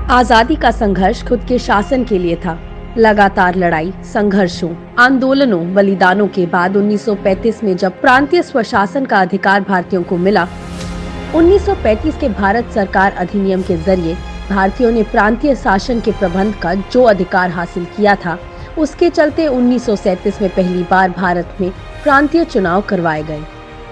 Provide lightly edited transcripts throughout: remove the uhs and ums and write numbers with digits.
आजादी का संघर्ष खुद के शासन के लिए था। लगातार लड़ाई, संघर्षों, आंदोलनों, बलिदानों के बाद 1935 में जब प्रांतीय स्वशासन का अधिकार भारतीयों को मिला, 1935 के भारत सरकार अधिनियम के जरिए भारतीयों ने प्रांतीय शासन के प्रबंध का जो अधिकार हासिल किया था, उसके चलते 1937 में पहली बार भारत में प्रांतीय चुनाव करवाए गए।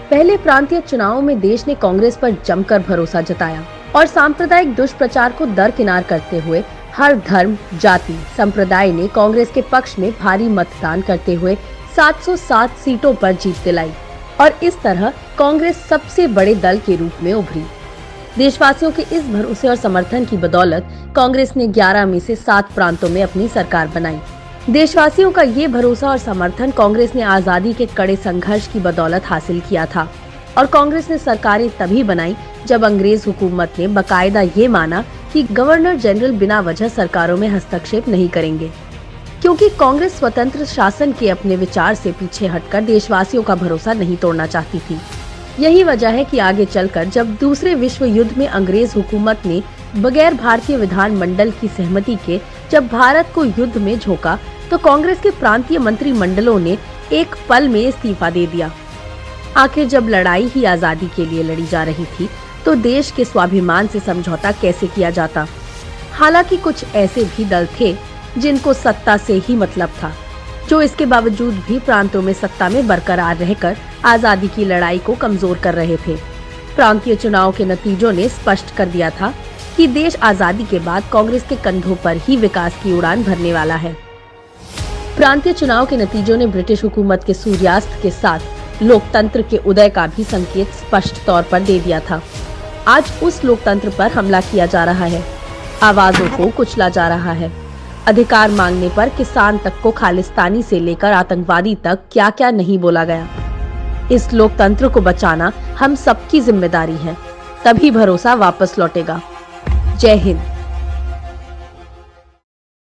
पहले प्रांतीय चुनावों में देश ने कांग्रेस पर जमकर भरोसा जताया और सांप्रदायिक दुष्प्रचार को दरकिनार करते हुए हर धर्म, जाति, संप्रदाय ने कांग्रेस के पक्ष में भारी मतदान करते हुए 707 सीटों पर जीत दिलाई और इस तरह कांग्रेस सबसे बड़े दल के रूप में उभरी। देशवासियों के इस भरोसे और समर्थन की बदौलत कांग्रेस ने 11 में से 7 प्रांतों में अपनी सरकार बनाई। देशवासियों का ये भरोसा और समर्थन कांग्रेस ने आजादी के कड़े संघर्ष की बदौलत हासिल किया था और कांग्रेस ने सरकारें तभी बनाई जब अंग्रेज हुकूमत ने बकायदा ये माना कि गवर्नर जनरल बिना वजह सरकारों में हस्तक्षेप नहीं करेंगे, क्योंकि कांग्रेस स्वतंत्र शासन के अपने विचार से पीछे हटकर देशवासियों का भरोसा नहीं तोड़ना चाहती थी। यही वजह है कि आगे चलकर जब दूसरे विश्व युद्ध में अंग्रेज हुकूमत ने बगैर भारतीय विधानमंडल की सहमति के जब भारत को युद्ध में झोंका, तो कांग्रेस के प्रांतीय मंत्रिमंडलों ने एक पल में इस्तीफा दे दिया। आखिर जब लड़ाई ही आजादी के लिए लड़ी जा रही थी, तो देश के स्वाभिमान से समझौता कैसे किया जाता। हालांकि कुछ ऐसे भी दल थे जिनको सत्ता से ही मतलब था, जो इसके बावजूद भी प्रांतों में सत्ता में बरकरार रहकर आजादी की लड़ाई को कमजोर कर रहे थे। प्रांतीय चुनाव के नतीजों ने स्पष्ट कर दिया था कि देश आजादी के बाद कांग्रेस के कंधों पर ही विकास की उड़ान भरने वाला है। प्रांतीय चुनाव के नतीजों ने ब्रिटिश हुकूमत के सूर्यास्त के साथ लोकतंत्र के उदय का भी संकेत स्पष्ट तौर पर दे दिया था। आज उस लोकतंत्र पर हमला किया जा रहा है, आवाजों को कुचला जा रहा है। अधिकार मांगने पर किसान तक को खालिस्तानी से लेकर आतंकवादी तक क्या क्या नहीं बोला गया। इस लोकतंत्र को बचाना हम सबकी जिम्मेदारी है, तभी भरोसा वापस लौटेगा। जय हिंद।